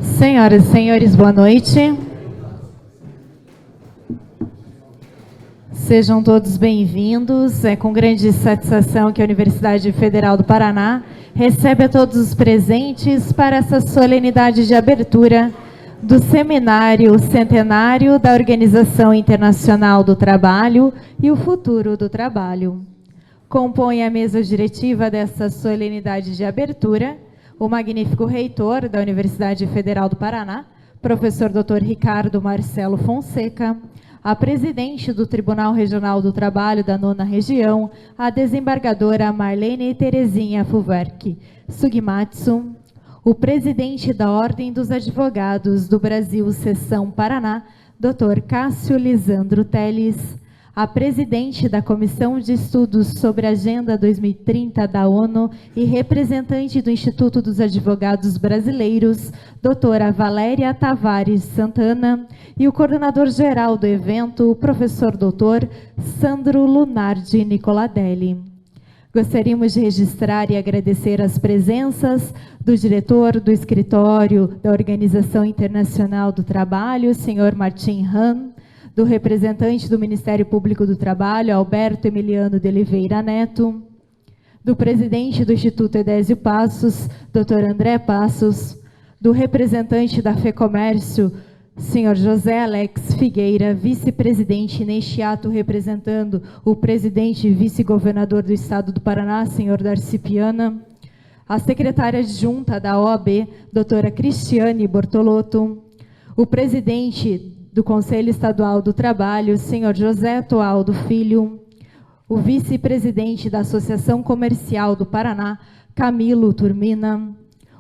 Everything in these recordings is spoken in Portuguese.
Senhoras e senhores, boa noite. Sejam todos bem-vindos. É com grande satisfação que a Universidade Federal do Paraná recebe a todos os presentes para essa solenidade de abertura do Seminário Centenário da Organização Internacional do Trabalho e o Futuro do Trabalho. Compõe a mesa diretiva dessa solenidade de abertura o magnífico reitor da Universidade Federal do Paraná, professor Dr. Ricardo Marcelo Fonseca, a presidente do Tribunal Regional do Trabalho da 9ª Região, a desembargadora Marlene Terezinha Fuverck Sugimatsu, o presidente da Ordem dos Advogados do Brasil, Seção Paraná, Dr. Cássio Lisandro Teles, a presidente da Comissão de Estudos sobre a Agenda 2030 da ONU e representante do Instituto dos Advogados Brasileiros, doutora Valéria Tavares Santana, e o coordenador-geral do evento, o professor doutor Sandro Lunardi Nicoladelli. Gostaríamos de registrar e agradecer as presenças do diretor do escritório da Organização Internacional do Trabalho, senhor Martim Han, do representante do Ministério Público do Trabalho, Alberto Emiliano de Oliveira Neto, do presidente do Instituto Edésio Passos, Dr. André Passos, do representante da FEComércio, senhor José Alex Figueira, vice-presidente neste ato representando o presidente e vice-governador do Estado do Paraná, senhor Darcy Piana, a secretária adjunta da OAB, doutora Cristiane Bortolotto, o presidente do Conselho Estadual do Trabalho, senhor José Toaldo Filho, o vice-presidente da Associação Comercial do Paraná, Camilo Turmina,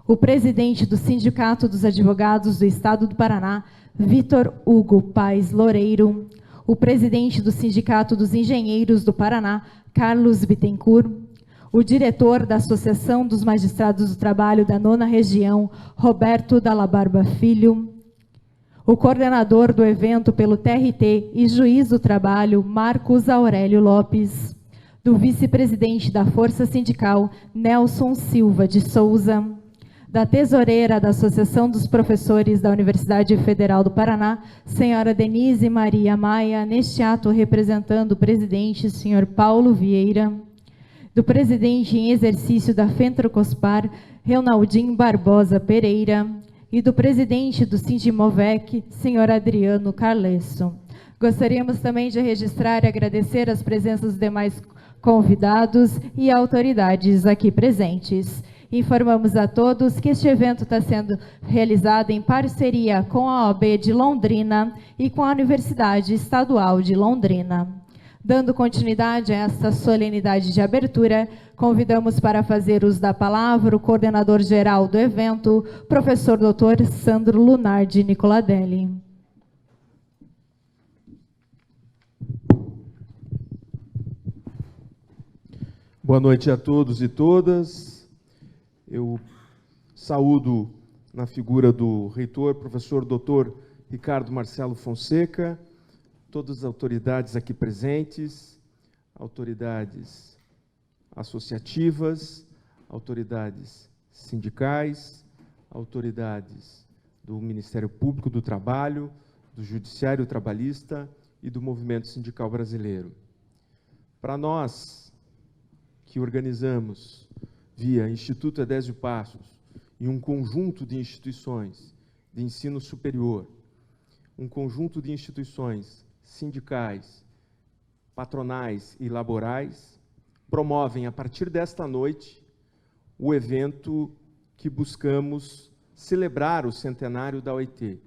o presidente do Sindicato dos Advogados do Estado do Paraná, Vitor Hugo Paes Loureiro, o presidente do Sindicato dos Engenheiros do Paraná, Carlos Bittencourt, o diretor da Associação dos Magistrados do Trabalho da 9ª Região, Roberto Dalla Barba Filho, o coordenador do evento pelo TRT e juiz do trabalho, Marcos Aurélio Lopes, do vice-presidente da Força Sindical, Nelson Silva de Souza, da tesoureira da Associação dos Professores da Universidade Federal do Paraná, senhora Denise Maria Maia, neste ato representando o presidente, senhor Paulo Vieira, do presidente em exercício da Fentrocospar, Reynaldinho Barbosa Pereira, e do presidente do Sindimovec, senhor Adriano Carlesso. Gostaríamos também de registrar e agradecer as presenças dos demais convidados e autoridades aqui presentes. Informamos a todos que este evento está sendo realizado em parceria com a OAB de Londrina e com a Universidade Estadual de Londrina. Dando continuidade a esta solenidade de abertura, convidamos para fazer uso da palavra o coordenador-geral do evento, professor doutor Sandro Lunardi Nicoladelli. Boa noite a todos e todas. Eu saúdo na figura do reitor, professor doutor Ricardo Marcelo Fonseca, todas as autoridades aqui presentes, autoridades associativas, autoridades sindicais, autoridades do Ministério Público do Trabalho, do Judiciário Trabalhista e do Movimento Sindical Brasileiro. Para nós, que organizamos via Instituto Edésio Passos e um conjunto de instituições de ensino superior, um conjunto de instituições sindicais, patronais e laborais, promovem, a partir desta noite, o evento que buscamos celebrar o centenário da OIT.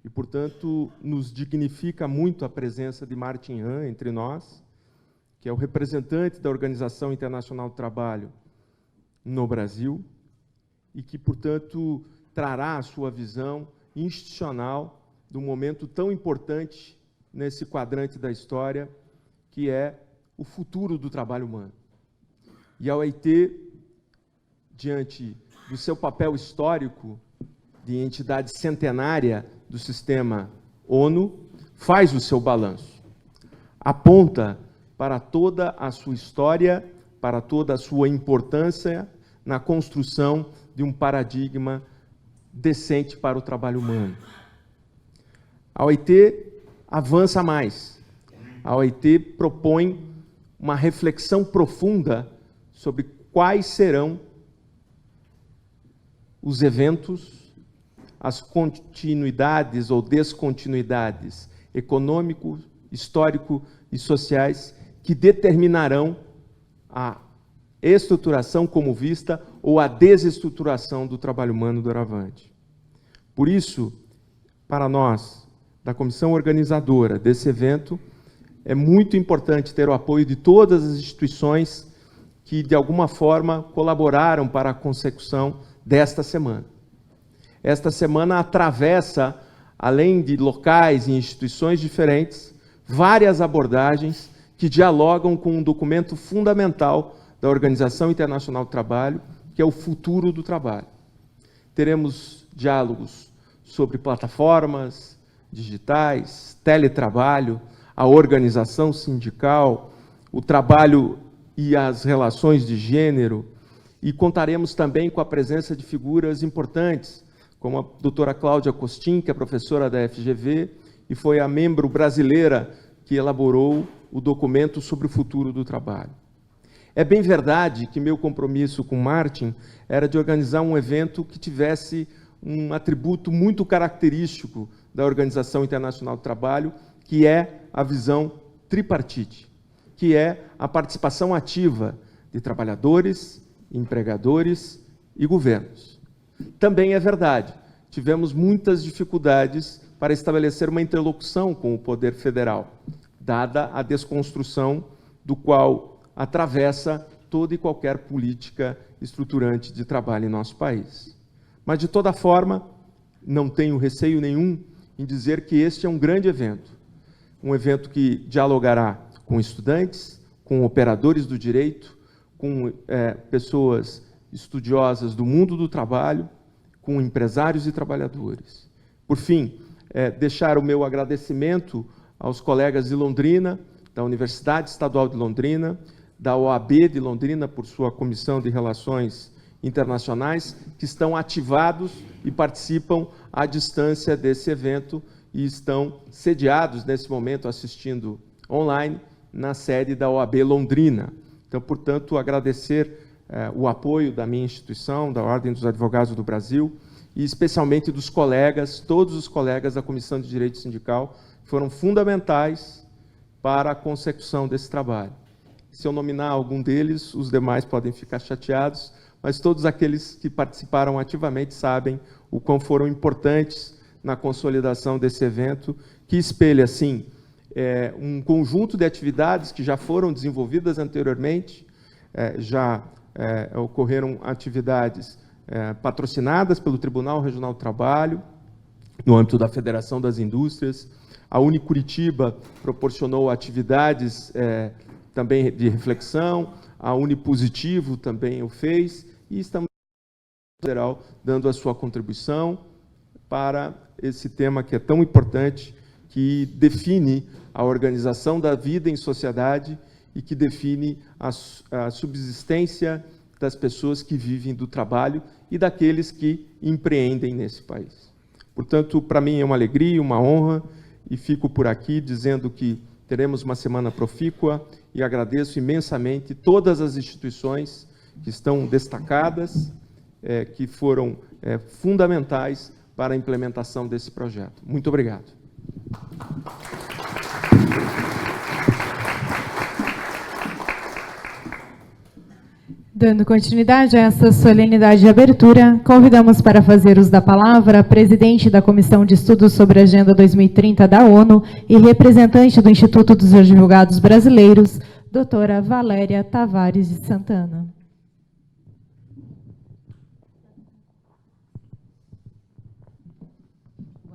E, portanto, nos dignifica muito a presença de Martin Han entre nós, que é o representante da Organização Internacional do Trabalho no Brasil, e que, portanto, trará a sua visão institucional de um momento tão importante nesse quadrante da história, que é o futuro do trabalho humano. E a OIT, diante do seu papel histórico de entidade centenária do sistema ONU, faz o seu balanço, aponta para toda a sua história, para toda a sua importância na construção de um paradigma decente para o trabalho humano. A OIT avança mais. A OIT propõe uma reflexão profunda sobre quais serão os eventos, as continuidades ou descontinuidades econômico, histórico e sociais que determinarão a estruturação como vista ou a desestruturação do trabalho humano doravante. Por isso, para nós, da comissão organizadora desse evento, é muito importante ter o apoio de todas as instituições que, de alguma forma, colaboraram para a consecução desta semana. Esta semana atravessa, além de locais e instituições diferentes, várias abordagens que dialogam com um documento fundamental da Organização Internacional do Trabalho, que é o futuro do trabalho. Teremos diálogos sobre plataformas digitais, teletrabalho, a organização sindical, o trabalho e as relações de gênero, e contaremos também com a presença de figuras importantes, como a doutora Cláudia Costin, que é professora da FGV, e foi a membro brasileira que elaborou o documento sobre o futuro do trabalho. É bem verdade que meu compromisso com Martin era de organizar um evento que tivesse um atributo muito característico da Organização Internacional do Trabalho, que é a visão tripartite, que é a participação ativa de trabalhadores, empregadores e governos. Também é verdade, tivemos muitas dificuldades para estabelecer uma interlocução com o poder federal, dada a desconstrução do qual atravessa toda e qualquer política estruturante de trabalho em nosso país. Mas, de toda forma, não tenho receio nenhum em dizer que este é um grande evento, um evento que dialogará com estudantes, com operadores do direito, com pessoas estudiosas do mundo do trabalho, com empresários e trabalhadores. Por fim, deixar o meu agradecimento aos colegas de Londrina, da Universidade Estadual de Londrina, da OAB de Londrina, por sua Comissão de Relações Internacionais, que estão ativados e participam à distância desse evento e estão sediados, nesse momento, assistindo online, na sede da OAB Londrina. Então, portanto, agradecer o apoio da minha instituição, da Ordem dos Advogados do Brasil, e especialmente dos colegas, todos os colegas da Comissão de Direito Sindical, que foram fundamentais para a consecução desse trabalho. Se eu nominar algum deles, os demais podem ficar chateados, mas todos aqueles que participaram ativamente sabem o quão foram importantes na consolidação desse evento, que espelha, sim, um conjunto de atividades que já foram desenvolvidas anteriormente, ocorreram atividades patrocinadas pelo Tribunal Regional do Trabalho, no âmbito da Federação das Indústrias. A Unicuritiba proporcionou atividades também de reflexão, a Unipositivo também o fez, e estamos no federal dando a sua contribuição para esse tema que é tão importante, que define a organização da vida em sociedade e que define a subsistência das pessoas que vivem do trabalho e daqueles que empreendem nesse país. Portanto, para mim é uma alegria, uma honra, e fico por aqui dizendo que teremos uma semana profícua e agradeço imensamente todas as instituições que estão destacadas, que foram fundamentais para a implementação desse projeto. Muito obrigado. Dando continuidade a essa solenidade de abertura, convidamos para fazer uso da palavra a presidente da Comissão de Estudos sobre a Agenda 2030 da ONU e representante do Instituto dos Advogados Brasileiros, doutora Valéria Tavares de Santana.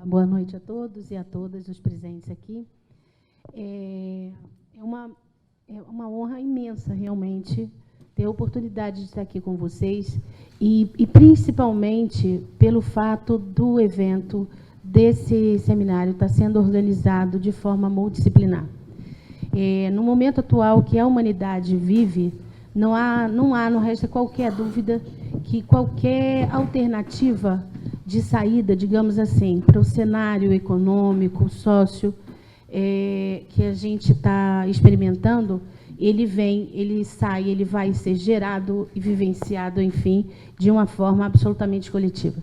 Boa noite a todos e a todas os presentes aqui. É uma honra imensa, realmente, ter a oportunidade de estar aqui com vocês e principalmente pelo fato do evento desse seminário estar sendo organizado de forma multidisciplinar. No momento atual que a humanidade vive, não resta qualquer dúvida que qualquer alternativa de saída, digamos assim, para o cenário econômico, sócio, que a gente está experimentando, ele vem, ele sai, ele vai ser gerado e vivenciado, enfim, de uma forma absolutamente coletiva.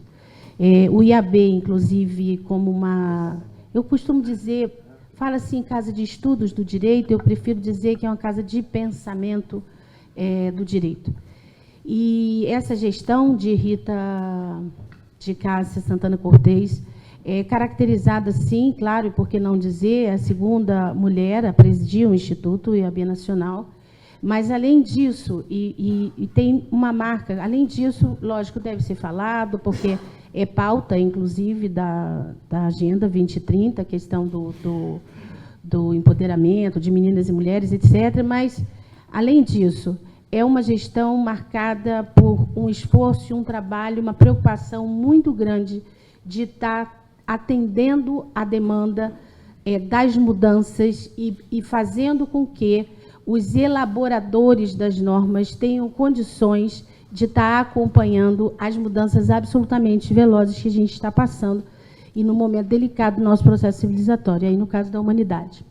O IAB, inclusive, como uma... Eu costumo dizer, fala-se em casa de estudos do direito, eu prefiro dizer que é uma casa de pensamento do direito. E essa gestão de Rita de Cássia Santana Cortez é caracterizada, sim, claro, e por que não dizer, a segunda mulher a presidir o Instituto IAB Nacional, mas, além disso, e tem uma marca, além disso, lógico, deve ser falado, porque é pauta, inclusive, da Agenda 2030, a questão do empoderamento de meninas e mulheres, etc., mas, além disso, é uma gestão marcada por um esforço, um trabalho, uma preocupação muito grande de estar atendendo a demanda das mudanças e fazendo com que os elaboradores das normas tenham condições de estar acompanhando as mudanças absolutamente velozes que a gente está passando e no momento delicado do nosso processo civilizatório, aí no caso da humanidade.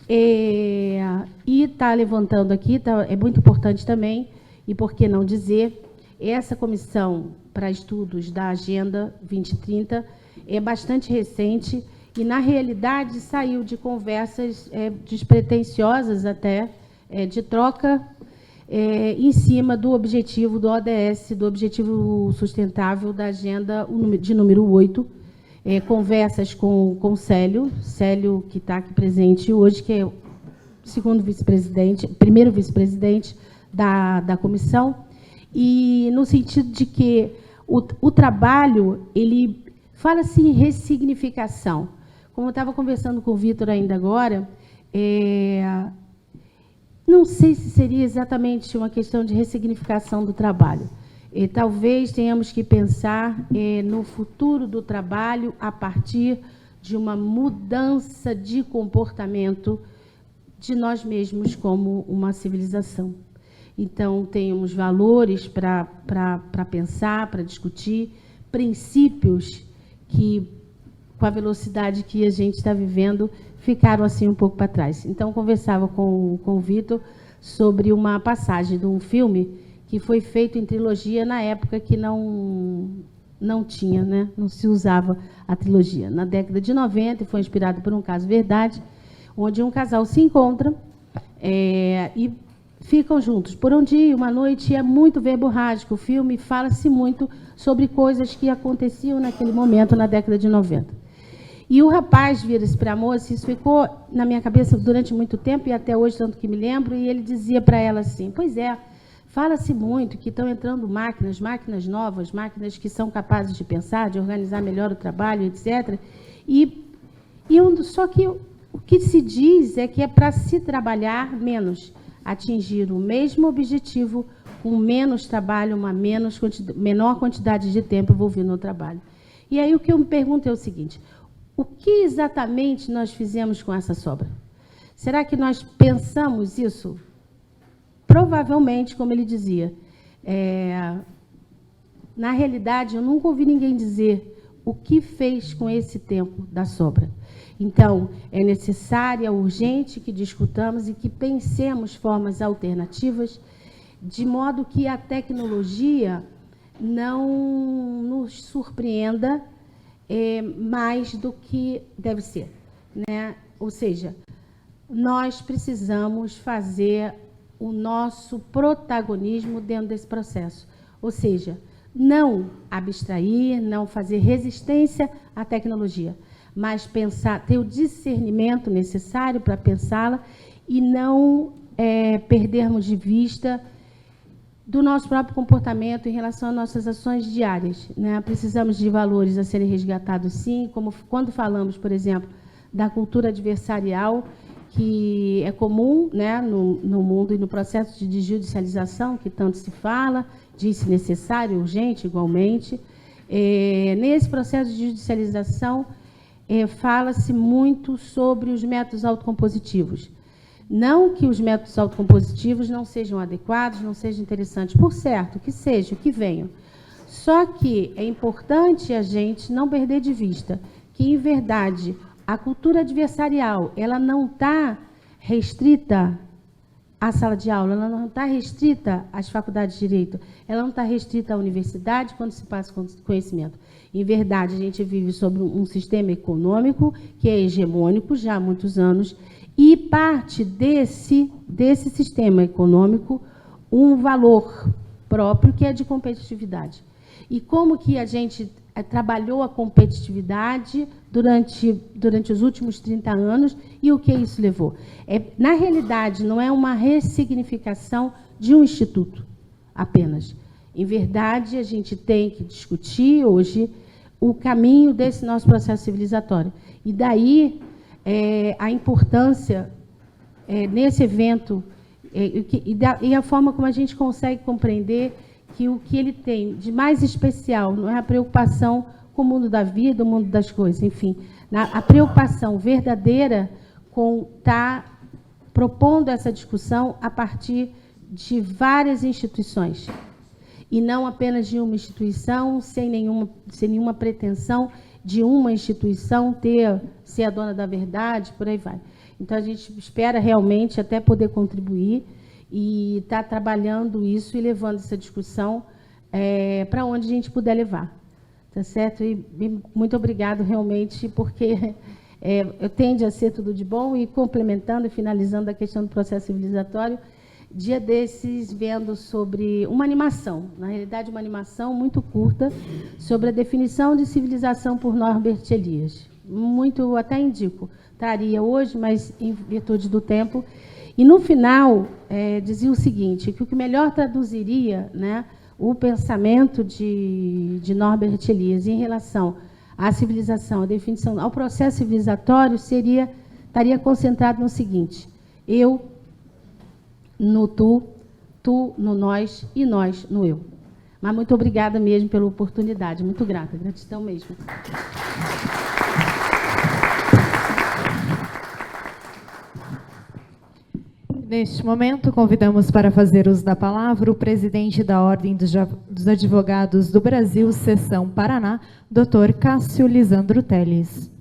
E está levantando aqui, é muito importante também, e por que não dizer, essa comissão para estudos da Agenda 2030 é bastante recente e, na realidade, saiu de conversas despretensiosas até, de troca, em cima do objetivo do ODS, do Objetivo Sustentável da Agenda de número 8, conversas com o Célio, que está aqui presente hoje, que é o segundo vice-presidente, primeiro vice-presidente da comissão, e no sentido de que o trabalho, ele fala-se em ressignificação. Como eu estava conversando com o Vitor ainda agora, não sei se seria exatamente uma questão de ressignificação do trabalho. Talvez tenhamos que pensar no futuro do trabalho a partir de uma mudança de comportamento de nós mesmos como uma civilização. Então, temos valores para pensar, para discutir, princípios que, com a velocidade que a gente está vivendo, ficaram assim um pouco para trás. Então, conversava com o Vitor sobre uma passagem de um filme que foi feito em trilogia na época que não tinha, né? Não se usava a trilogia. Na década de 90, foi inspirado por um caso verdade, onde um casal se encontra e ficam juntos por um dia, uma noite, e é muito verborrágico. O filme fala-se muito sobre coisas que aconteciam naquele momento, na década de 90. E o rapaz vira-se para a moça, isso ficou na minha cabeça durante muito tempo, e até hoje, tanto que me lembro, e ele dizia para ela assim, pois é, fala-se muito que estão entrando máquinas novas, máquinas que são capazes de pensar, de organizar melhor o trabalho, etc. Só que o que se diz é que é para se trabalhar menos, atingir o mesmo objetivo com menos trabalho, uma menor quantidade de tempo envolvido no trabalho. E aí o que eu me pergunto é o seguinte, o que exatamente nós fizemos com essa sobra? Será que nós pensamos isso? Provavelmente, como ele dizia, na realidade, eu nunca ouvi ninguém dizer o que fez com esse tempo da sobra. Então, é necessário, é urgente que discutamos e que pensemos formas alternativas, de modo que a tecnologia não nos surpreenda mais do que deve ser, né? Ou seja, nós precisamos fazer o nosso protagonismo dentro desse processo. Ou seja, não abstrair, não fazer resistência à tecnologia, mas pensar, ter o discernimento necessário para pensá-la e não perdermos de vista do nosso próprio comportamento em relação às nossas ações diárias, né? Precisamos de valores a serem resgatados, sim, como quando falamos, por exemplo, da cultura adversarial, que é comum, né, no mundo e no processo de judicialização, que tanto se fala, diz-se necessário, urgente, igualmente. Nesse processo de judicialização, fala-se muito sobre os métodos autocompositivos. Não que os métodos autocompositivos não sejam adequados, não sejam interessantes, por certo, que sejam, que venham. Só que é importante a gente não perder de vista que, em verdade, a cultura adversarial, ela não está restrita à sala de aula, ela não está restrita às faculdades de Direito, ela não está restrita à universidade quando se passa conhecimento. Em verdade, a gente vive sobre um sistema econômico que é hegemônico já há muitos anos, e parte desse sistema econômico um valor próprio que é de competitividade. E como que a gente trabalhou a competitividade durante os últimos 30 anos e o que isso levou? Na realidade, não é uma ressignificação de um instituto apenas. Em verdade, a gente tem que discutir hoje o caminho desse nosso processo civilizatório. E daí a importância nesse evento e a forma como a gente consegue compreender que o que ele tem de mais especial não é a preocupação com o mundo da vida, o mundo das coisas, enfim, a preocupação verdadeira com estar propondo essa discussão a partir de várias instituições, e não apenas de uma instituição, sem nenhuma pretensão de uma instituição ser a dona da verdade, por aí vai. Então, a gente espera realmente até poder contribuir e estar trabalhando isso e levando essa discussão para onde a gente puder levar. Tá certo? E muito obrigado, realmente, porque tende a ser tudo de bom, e complementando e finalizando a questão do processo civilizatório, dia desses vendo sobre uma animação, na realidade uma animação muito curta, sobre a definição de civilização por Norbert Elias. Muito, até indico, estaria hoje, mas em virtude do tempo. E no final dizia o seguinte, que o que melhor traduziria, né, o pensamento de Norbert Elias em relação à civilização, a definição, ao processo civilizatório, estaria concentrado no seguinte: eu no tu, tu no nós e nós no eu. Mas muito obrigada mesmo pela oportunidade, muito grata, gratidão mesmo. Neste momento, convidamos para fazer uso da palavra o presidente da Ordem dos Advogados do Brasil, Seção Paraná, Dr. Cássio Lisandro Teles.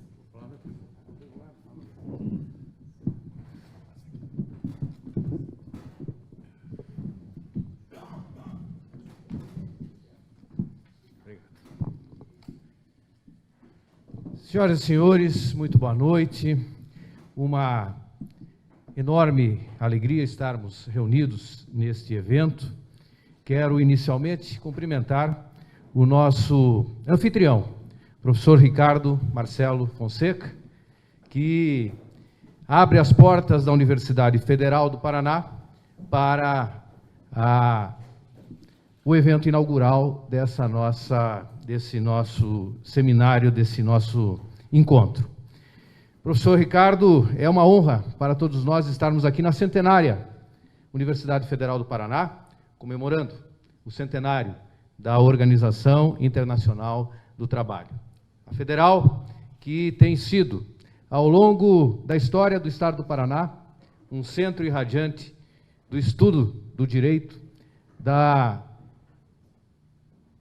Senhoras e senhores, muito boa noite. Uma enorme alegria estarmos reunidos neste evento. Quero inicialmente cumprimentar o nosso anfitrião, professor Ricardo Marcelo Fonseca, que abre as portas da Universidade Federal do Paraná para o evento inaugural desse nosso seminário, desse nosso encontro. Professor Ricardo, é uma honra para todos nós estarmos aqui na centenária Universidade Federal do Paraná, comemorando o centenário da Organização Internacional do Trabalho. A Federal, que tem sido, ao longo da história do Estado do Paraná, um centro irradiante do estudo do direito, da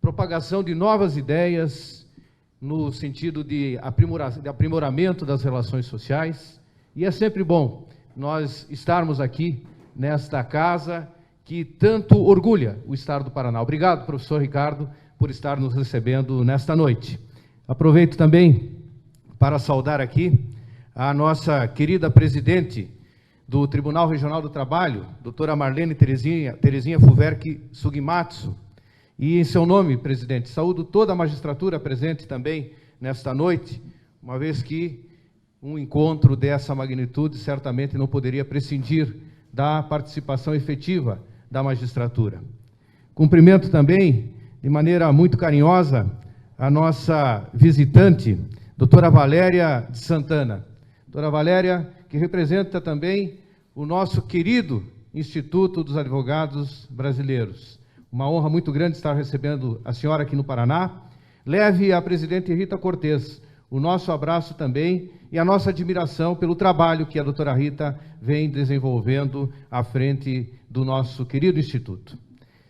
propagação de novas ideias, no sentido de aprimoramento das relações sociais, e é sempre bom nós estarmos aqui nesta casa que tanto orgulha o Estado do Paraná. Obrigado, professor Ricardo, por estar nos recebendo nesta noite. Aproveito também para saudar aqui a nossa querida presidente do Tribunal Regional do Trabalho, doutora Marlene Terezinha Fuverck Sugimatsu. E, em seu nome, presidente, saúdo toda a magistratura presente também nesta noite, uma vez que um encontro dessa magnitude certamente não poderia prescindir da participação efetiva da magistratura. Cumprimento também, de maneira muito carinhosa, a nossa visitante, doutora Valéria de Santana. Doutora Valéria, que representa também o nosso querido Instituto dos Advogados Brasileiros. Uma honra muito grande estar recebendo a senhora aqui no Paraná. Leve à presidente Rita Cortes o nosso abraço também e a nossa admiração pelo trabalho que a doutora Rita vem desenvolvendo à frente do nosso querido Instituto.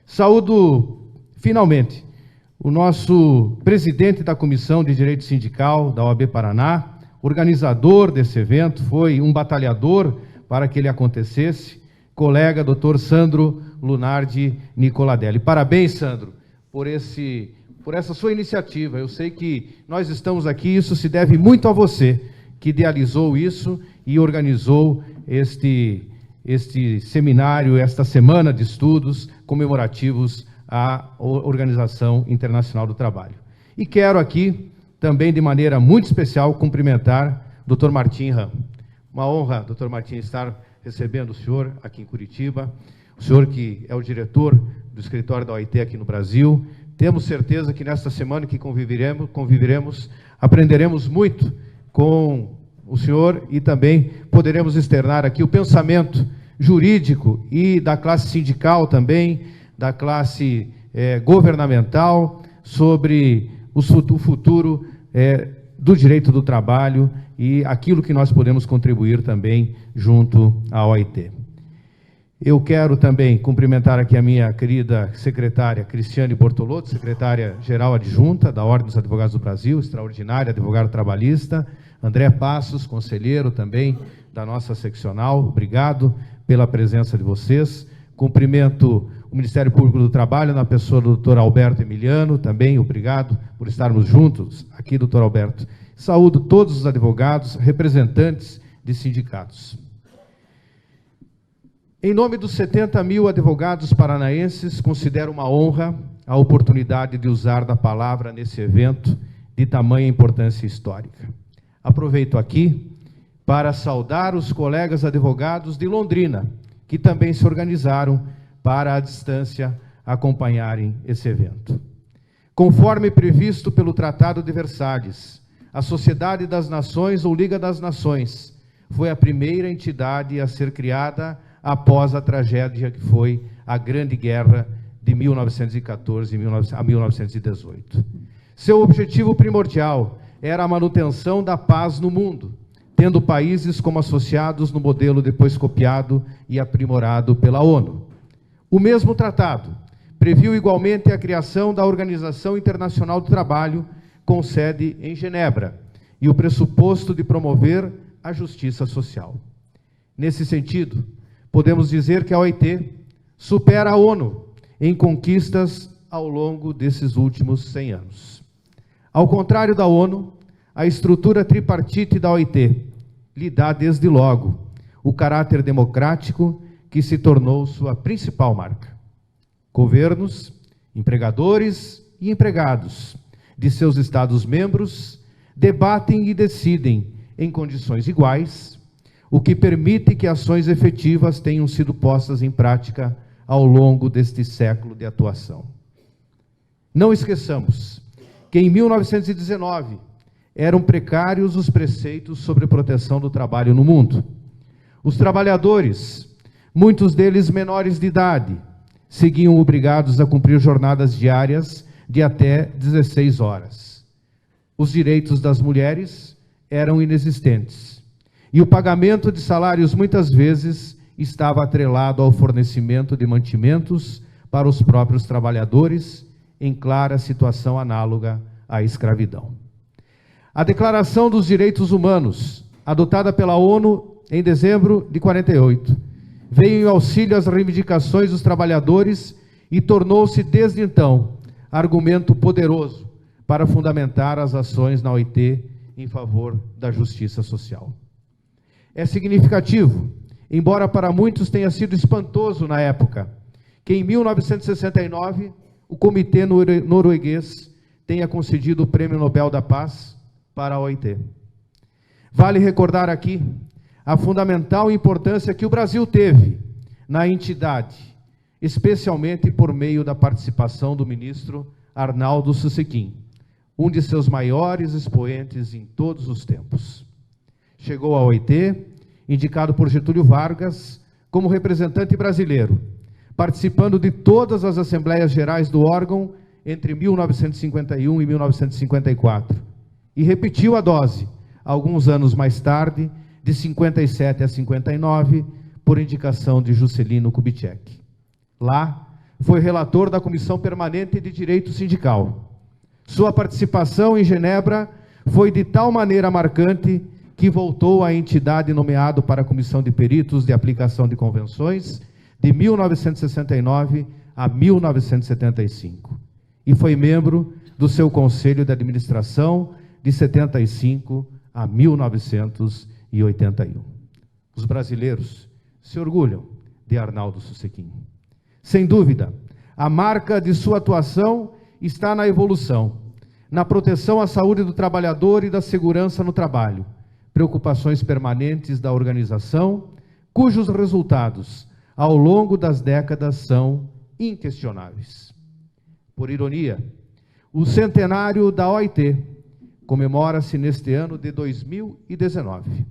Saúdo, finalmente, o nosso presidente da Comissão de Direito Sindical da OAB Paraná, organizador desse evento, foi um batalhador para que ele acontecesse, colega Dr. Sandro Lunardi Nicoladelli. Parabéns, Sandro, por essa sua iniciativa. Eu sei que nós estamos aqui, isso se deve muito a você, que idealizou isso e organizou este seminário, esta semana de estudos comemorativos à Organização Internacional do Trabalho. E quero aqui, também de maneira muito especial, cumprimentar o Dr. Martim Ram. Uma honra, Dr. Martim, estar recebendo o senhor aqui em Curitiba, o senhor que é o diretor do escritório da OIT aqui no Brasil. Temos certeza que nesta semana que conviveremos, aprenderemos muito com o senhor e também poderemos externar aqui o pensamento jurídico e da classe sindical também, da classe governamental, sobre o futuro do direito do trabalho e aquilo que nós podemos contribuir também junto à OIT. Eu quero também cumprimentar aqui a minha querida secretária Cristiane Bortolotto, secretária-geral adjunta da Ordem dos Advogados do Brasil, extraordinária advogada trabalhista, André Passos, conselheiro também da nossa seccional, obrigado pela presença de vocês. Cumprimento o Ministério Público do Trabalho, na pessoa do Dr. Alberto Emiliano, também obrigado por estarmos juntos aqui, Dr. Alberto. Saúdo todos os advogados, representantes de sindicatos. Em nome dos 70 mil advogados paranaenses, considero uma honra a oportunidade de usar da palavra nesse evento de tamanha importância histórica. Aproveito aqui para saudar os colegas advogados de Londrina, que também se organizaram para, à distância, acompanharem esse evento. Conforme previsto pelo Tratado de Versalhes, a Sociedade das Nações, ou Liga das Nações, foi a primeira entidade a ser criada após a tragédia que foi a Grande Guerra de 1914 a 1918. Seu objetivo primordial era a manutenção da paz no mundo, tendo países como associados no modelo depois copiado e aprimorado pela ONU. O mesmo tratado previu igualmente a criação da Organização Internacional do Trabalho, com sede em Genebra, e o pressuposto de promover a justiça social. Nesse sentido, podemos dizer que a OIT supera a ONU em conquistas ao longo desses últimos 100 anos. Ao contrário da ONU, a estrutura tripartite da OIT lhe dá desde logo o caráter democrático que se tornou sua principal marca. Governos, empregadores e empregados de seus Estados-membros debatem e decidem em condições iguais, o que permite que ações efetivas tenham sido postas em prática ao longo deste século de atuação. Não esqueçamos que em 1919 eram precários os preceitos sobre proteção do trabalho no mundo. Os trabalhadores, muitos deles menores de idade, seguiam obrigados a cumprir jornadas diárias de até 16 horas. Os direitos das mulheres eram inexistentes. E o pagamento de salários, muitas vezes, estava atrelado ao fornecimento de mantimentos para os próprios trabalhadores, em clara situação análoga à escravidão. A Declaração dos Direitos Humanos, adotada pela ONU em dezembro de 48, veio em auxílio às reivindicações dos trabalhadores e tornou-se, desde então, argumento poderoso para fundamentar as ações na OIT em favor da justiça social. É significativo, embora para muitos tenha sido espantoso na época, que em 1969 o Comitê Norueguês tenha concedido o Prêmio Nobel da Paz para a OIT. Vale recordar aqui a fundamental importância que o Brasil teve na entidade, especialmente por meio da participação do ministro Arnaldo Susequim, um de seus maiores expoentes em todos os tempos. Chegou à OIT, indicado por Getúlio Vargas, como representante brasileiro, participando de todas as Assembleias Gerais do órgão entre 1951 e 1954, e repetiu a dose, alguns anos mais tarde, de 57 a 59, por indicação de Juscelino Kubitschek. Lá, foi relator da Comissão Permanente de Direito Sindical, Sua participação em Genebra foi de tal maneira marcante que voltou à entidade nomeado para a Comissão de Peritos de Aplicação de Convenções de 1969 a 1975 e foi membro do seu Conselho de Administração de 75 a 1981. Os brasileiros se orgulham de Arnaldo Susequim. Sem dúvida, a marca de sua atuação está na evolução, na proteção à saúde do trabalhador e da segurança no trabalho, preocupações permanentes da organização, cujos resultados, ao longo das décadas, são inquestionáveis. Por ironia, o centenário da OIT comemora-se neste ano de 2019,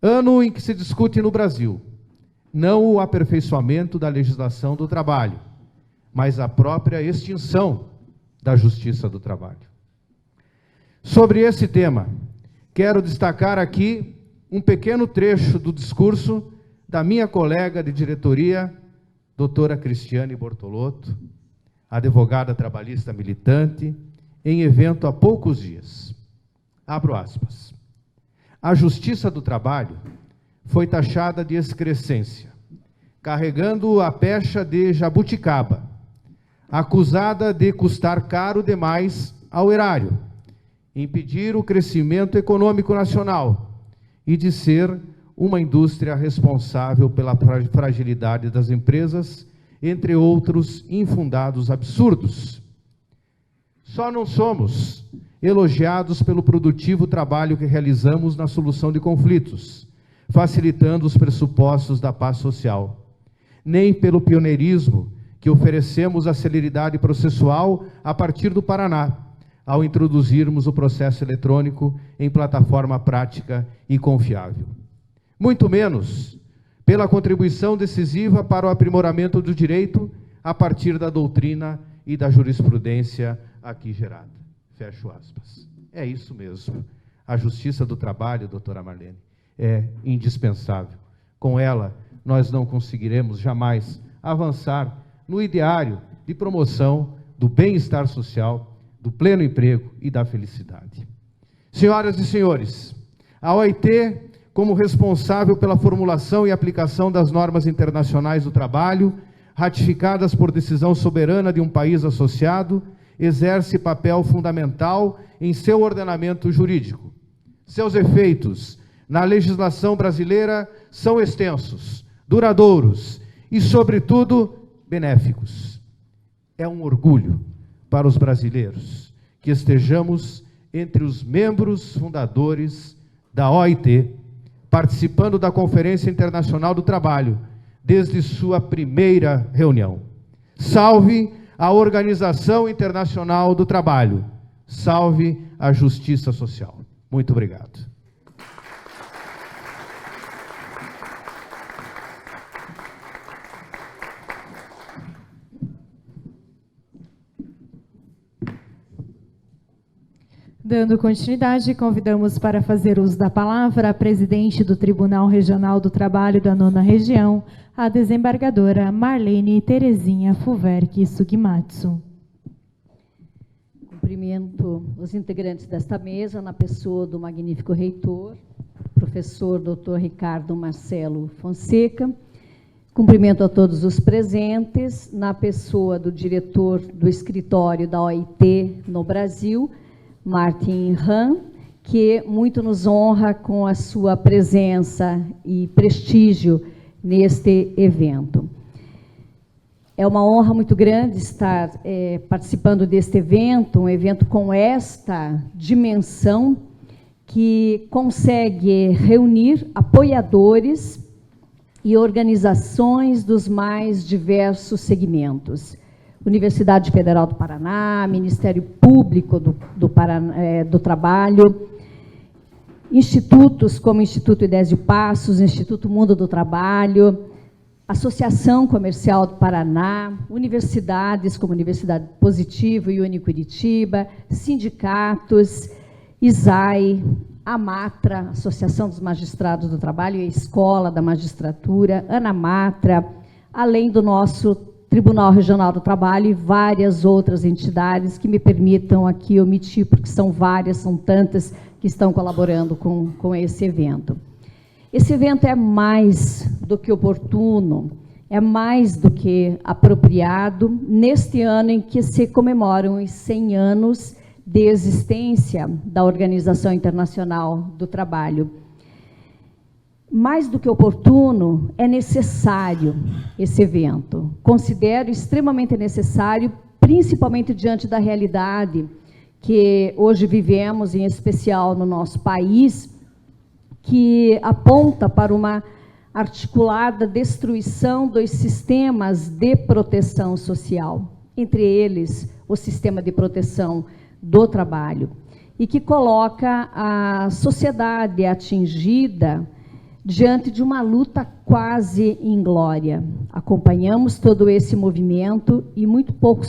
ano em que se discute no Brasil não o aperfeiçoamento da legislação do trabalho, mas a própria extinção da Justiça do Trabalho. Sobre esse tema, quero destacar aqui um pequeno trecho do discurso da minha colega de diretoria, doutora Cristiane Bortolotto, advogada trabalhista militante, em evento há poucos dias. Abro aspas. A Justiça do Trabalho foi taxada de excrescência, carregando a pecha de jabuticaba, acusada de custar caro demais ao erário, impedir o crescimento econômico nacional e de ser uma indústria responsável pela fragilidade das empresas, entre outros infundados absurdos. Só não somos elogiados pelo produtivo trabalho que realizamos na solução de conflitos, facilitando os pressupostos da paz social, nem pelo pioneirismo que oferecemos à celeridade processual a partir do Paraná, ao introduzirmos o processo eletrônico em plataforma prática e confiável. Muito menos pela contribuição decisiva para o aprimoramento do direito a partir da doutrina e da jurisprudência aqui gerada. Fecho aspas. É isso mesmo. A Justiça do Trabalho, doutora Marlene, é indispensável. Com ela, nós não conseguiremos jamais avançar no ideário de promoção do bem-estar social, do pleno emprego e da felicidade. Senhoras e senhores, a OIT, como responsável pela formulação e aplicação das normas internacionais do trabalho, ratificadas por decisão soberana de um país associado, exerce papel fundamental em seu ordenamento jurídico. Seus efeitos na legislação brasileira são extensos, duradouros e, sobretudo, benéficos. É um orgulho para os brasileiros que estejamos entre os membros fundadores da OIT, participando da Conferência Internacional do Trabalho, desde sua primeira reunião. Salve a Organização Internacional do Trabalho. Salve a Justiça Social. Muito obrigado. Dando continuidade, convidamos para fazer uso da palavra a presidente do Tribunal Regional do Trabalho da 9ª Região, a desembargadora Marlene Terezinha Fuverck Sugimatsu. Cumprimento os integrantes desta mesa, na pessoa do magnífico reitor, professor Dr. Ricardo Marcelo Fonseca. Cumprimento a todos os presentes, na pessoa do diretor do escritório da OIT no Brasil, Martin Hahn, que muito nos honra com a sua presença e prestígio neste evento. É uma honra muito grande estar participando deste evento, um evento com esta dimensão que consegue reunir apoiadores e organizações dos mais diversos segmentos. Universidade Federal do Paraná, Ministério Público do Trabalho, institutos como Instituto Ideias de Passos, Instituto Mundo do Trabalho, Associação Comercial do Paraná, universidades como Universidade Positivo e Unicuritiba, sindicatos, ISAI, AMATRA, Associação dos Magistrados do Trabalho e a Escola da Magistratura, ANAMATRA, além do nosso Tribunal Regional do Trabalho e várias outras entidades que me permitam aqui omitir, porque são várias, são tantas que estão colaborando com esse evento. Esse evento é mais do que oportuno, é mais do que apropriado neste ano em que se comemoram os 100 anos de existência da Organização Internacional do Trabalho. Mais do que oportuno, é necessário esse evento. Considero extremamente necessário, principalmente diante da realidade que hoje vivemos, em especial no nosso país, que aponta para uma articulada destruição dos sistemas de proteção social, entre eles o sistema de proteção do trabalho, e que coloca a sociedade atingida diante de uma luta quase inglória. Acompanhamos todo esse movimento e muito pouco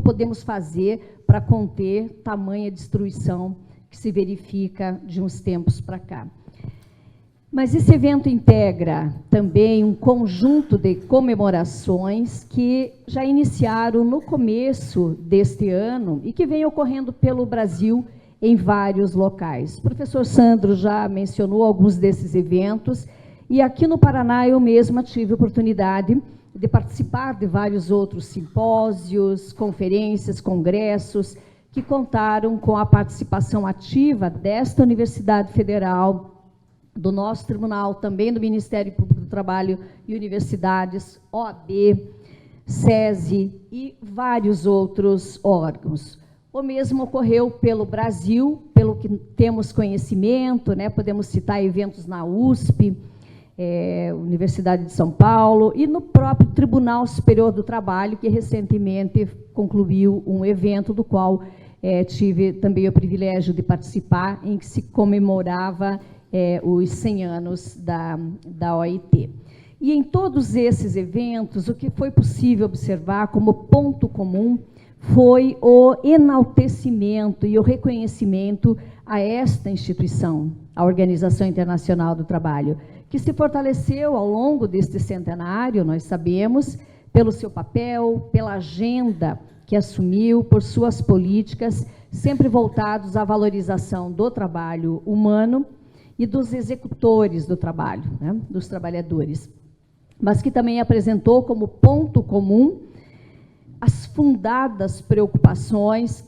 podemos fazer para conter tamanha destruição que se verifica de uns tempos para cá. Mas esse evento integra também um conjunto de comemorações que já iniciaram no começo deste ano e que vem ocorrendo pelo Brasil em vários locais. O professor Sandro já mencionou alguns desses eventos, e aqui no Paraná eu mesma tive a oportunidade de participar de vários outros simpósios, conferências, congressos, que contaram com a participação ativa desta Universidade Federal, do nosso tribunal, também do Ministério Público do Trabalho e universidades, OAB, SESI e vários outros órgãos. O mesmo ocorreu pelo Brasil, pelo que temos conhecimento, né? Podemos citar eventos na USP, Universidade de São Paulo, e no próprio Tribunal Superior do Trabalho, que recentemente concluiu um evento do qual tive também o privilégio de participar, em que se comemorava os 100 anos da OIT. E em todos esses eventos, o que foi possível observar como ponto comum foi o enaltecimento e o reconhecimento a esta instituição, a Organização Internacional do Trabalho, que se fortaleceu ao longo deste centenário, nós sabemos, pelo seu papel, pela agenda que assumiu, por suas políticas, sempre voltados à valorização do trabalho humano e dos executores do trabalho, né, dos trabalhadores, mas que também apresentou como ponto comum as fundadas preocupações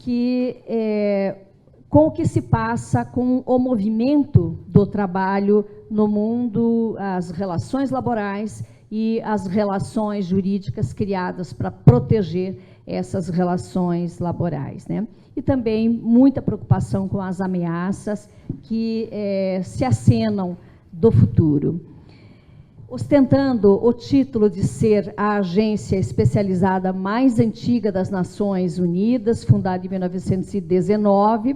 com o que se passa com o movimento do trabalho no mundo, as relações laborais e as relações jurídicas criadas para proteger essas relações laborais, né? E também muita preocupação com as ameaças que se acenam do futuro. Ostentando o título de ser a agência especializada mais antiga das Nações Unidas, fundada em 1919,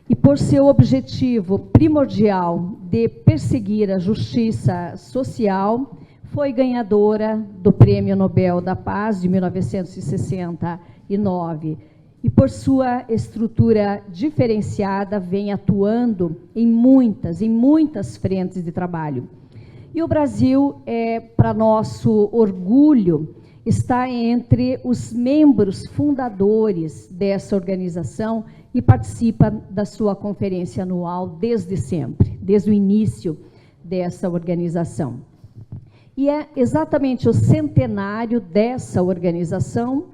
e por seu objetivo primordial de perseguir a justiça social, foi ganhadora do Prêmio Nobel da Paz de 1969, e por sua estrutura diferenciada vem atuando em muitas frentes de trabalho. E o Brasil, para nosso orgulho, está entre os membros fundadores dessa organização e participa da sua conferência anual desde sempre, desde o início dessa organização. E é exatamente o centenário dessa organização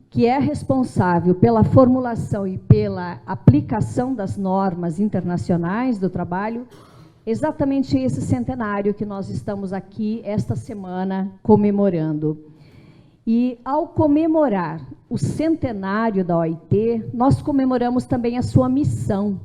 que é responsável pela formulação e pela aplicação das normas internacionais do trabalho, exatamente esse centenário que nós estamos aqui esta semana comemorando. E ao comemorar o centenário da OIT, nós comemoramos também a sua missão,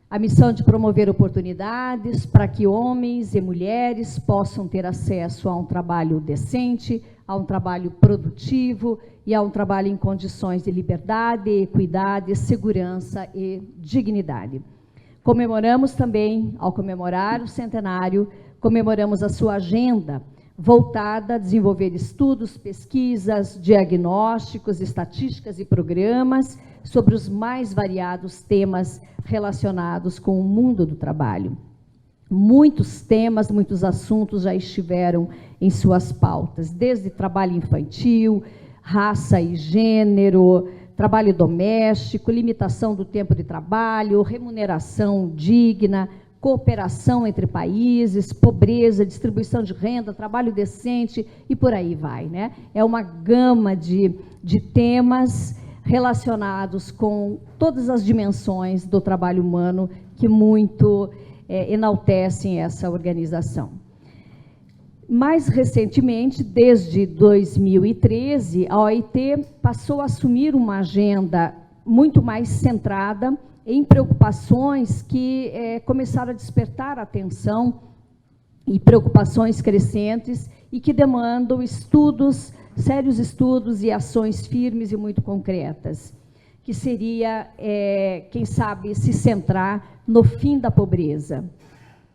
a missão de promover oportunidades para que homens e mulheres possam ter acesso a um trabalho decente, a um trabalho produtivo e a um trabalho em condições de liberdade, equidade, segurança e dignidade. Comemoramos também, ao comemorar o centenário, comemoramos a sua agenda, voltada a desenvolver estudos, pesquisas, diagnósticos, estatísticas e programas sobre os mais variados temas relacionados com o mundo do trabalho. Muitos temas, muitos assuntos já estiveram em suas pautas, desde trabalho infantil, raça e gênero, trabalho doméstico, limitação do tempo de trabalho, remuneração digna, cooperação entre países, pobreza, distribuição de renda, trabalho decente e por aí vai, né? É uma gama de temas relacionados com todas as dimensões do trabalho humano que muito enaltecem essa organização. Mais recentemente, desde 2013, a OIT passou a assumir uma agenda muito mais centrada em preocupações que começaram a despertar atenção e preocupações crescentes e que demandam estudos, sérios estudos e ações firmes e muito concretas, que seria, quem sabe, se centrar no fim da pobreza.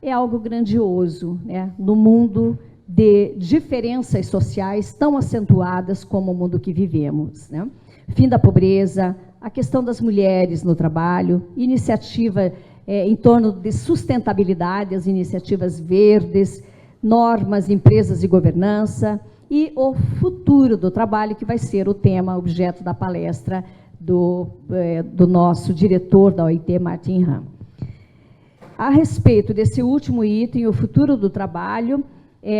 É algo grandioso, né, no mundo de diferenças sociais tão acentuadas como o mundo que vivemos, né? Fim da pobreza, a questão das mulheres no trabalho, iniciativa em torno de sustentabilidade, as iniciativas verdes, normas, empresas e governança, e o futuro do trabalho, que vai ser o tema objeto da palestra do nosso diretor da OIT, Martin Ram. A respeito desse último item, o futuro do trabalho,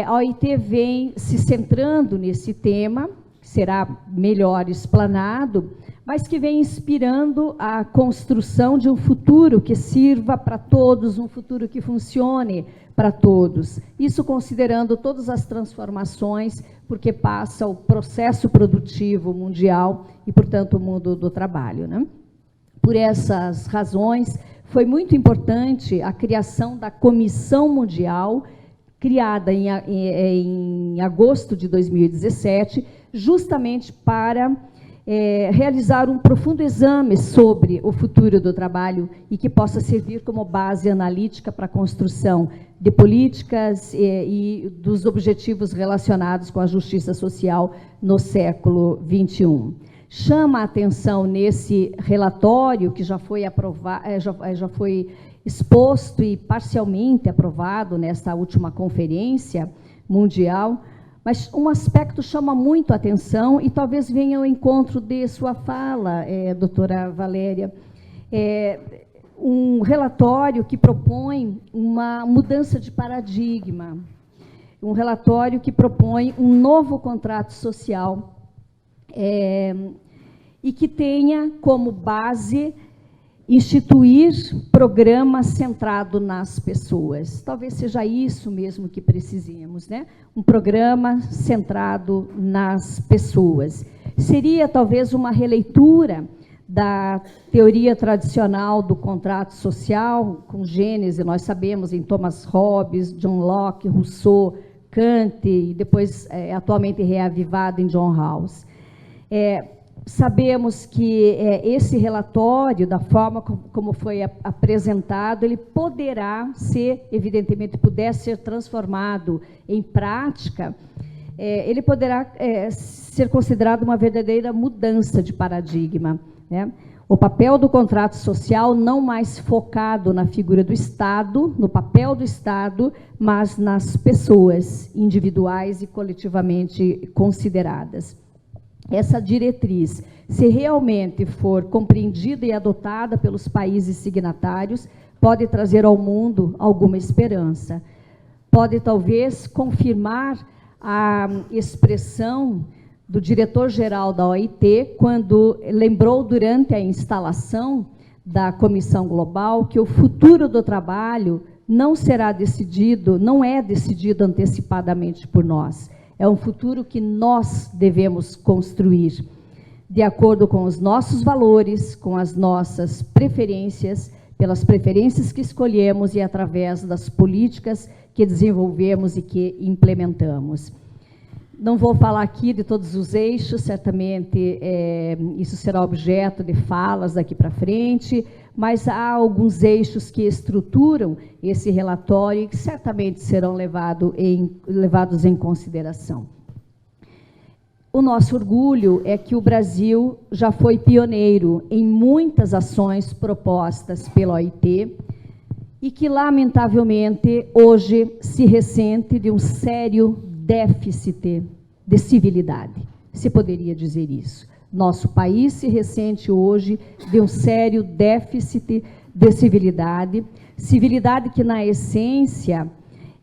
a OIT vem se centrando nesse tema, que será melhor explanado, mas que vem inspirando a construção de um futuro que sirva para todos, um futuro que funcione para todos. Isso considerando todas as transformações, porque passa o processo produtivo mundial e, portanto, o mundo do trabalho, né? Por essas razões, foi muito importante a criação da Comissão Mundial, criada em agosto de 2017, justamente para realizar um profundo exame sobre o futuro do trabalho e que possa servir como base analítica para a construção de políticas e dos objetivos relacionados com a justiça social no século XXI. Chama a atenção nesse relatório, que já foi exposto e parcialmente aprovado nesta última conferência mundial, mas um aspecto chama muito a atenção e talvez venha ao encontro de sua fala, doutora Valéria. Um relatório que propõe uma mudança de paradigma, um relatório que propõe um novo contrato social, e que tenha como base instituir programa centrado nas pessoas. Talvez seja isso mesmo que precisemos, né? Um programa centrado nas pessoas. Seria talvez uma releitura da teoria tradicional do contrato social, com Gênese, nós sabemos, em Thomas Hobbes, John Locke, Rousseau, Kant, e depois atualmente reavivado em John Rawls. Sabemos que esse relatório, da forma como foi apresentado, ele poderá ser, evidentemente, puder ser transformado em prática, ele poderá ser considerado uma verdadeira mudança de paradigma, né? O papel do contrato social não mais focado na figura do Estado, no papel do Estado, mas nas pessoas individuais e coletivamente consideradas. Essa diretriz, se realmente for compreendida e adotada pelos países signatários, pode trazer ao mundo alguma esperança. Pode, talvez, confirmar a expressão do diretor-geral da OIT, quando lembrou, durante a instalação da Comissão Global, que o futuro do trabalho não será decidido, não é decidido antecipadamente por nós. É um futuro que nós devemos construir, de acordo com os nossos valores, com as nossas preferências, pelas preferências que escolhemos e através das políticas que desenvolvemos e que implementamos. Não vou falar aqui de todos os eixos, certamente isso será objeto de falas daqui para frente, mas há alguns eixos que estruturam esse relatório e que certamente serão levados em consideração. O nosso orgulho é que o Brasil já foi pioneiro em muitas ações propostas pela OIT, e que, lamentavelmente, hoje se ressente de um sério déficit de civilidade, se poderia dizer isso. Nosso país se ressente hoje de um sério déficit de civilidade, civilidade que, na essência,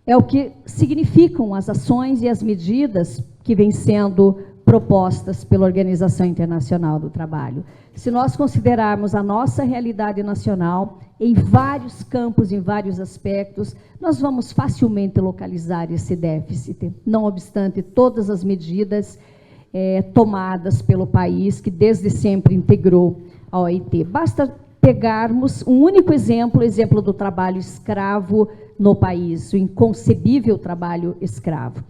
é o que significam as ações e as medidas que vêm sendo propostas pela Organização Internacional do Trabalho. Se nós considerarmos a nossa realidade nacional, em vários campos, em vários aspectos, nós vamos facilmente localizar esse déficit, não obstante todas as medidas tomadas pelo país, que desde sempre integrou a OIT. Basta pegarmos um único exemplo, o exemplo do trabalho escravo no país, o inconcebível trabalho escravo.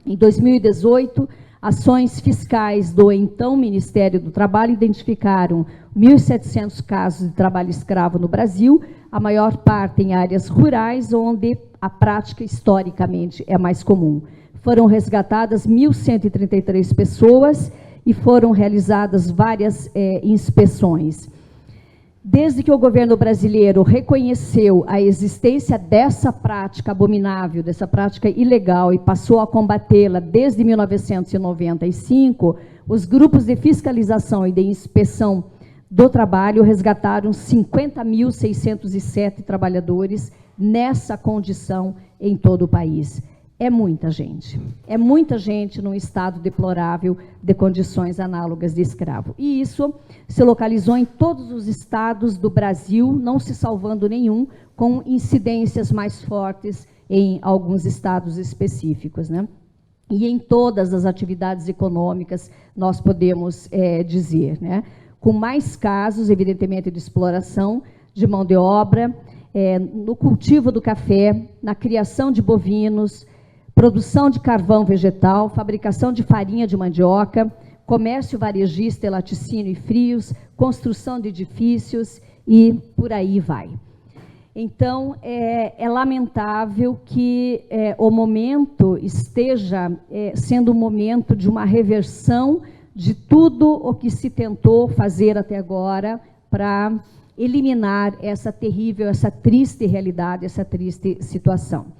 Em 2018, ações fiscais do então Ministério do Trabalho identificaram 1.700 casos de trabalho escravo no Brasil, a maior parte em áreas rurais, onde a prática historicamente é mais comum. Foram resgatadas 1.133 pessoas e foram realizadas várias inspeções. Desde que o governo brasileiro reconheceu a existência dessa prática abominável, dessa prática ilegal, e passou a combatê-la desde 1995, os grupos de fiscalização e de inspeção do trabalho resgataram 50.607 trabalhadores nessa condição em todo o país. É muita gente num estado deplorável de condições análogas de escravo. E isso se localizou em todos os estados do Brasil, não se salvando nenhum, com incidências mais fortes em alguns estados específicos, né? E em todas as atividades econômicas, nós podemos dizer, né? Com mais casos, evidentemente, de exploração de mão de obra, no cultivo do café, na criação de bovinos, produção de carvão vegetal, fabricação de farinha de mandioca, comércio varejista e laticínio e frios, construção de edifícios e por aí vai. Então, é lamentável que o momento esteja sendo um momento de uma reversão de tudo o que se tentou fazer até agora para eliminar essa terrível, essa triste realidade, essa triste situação.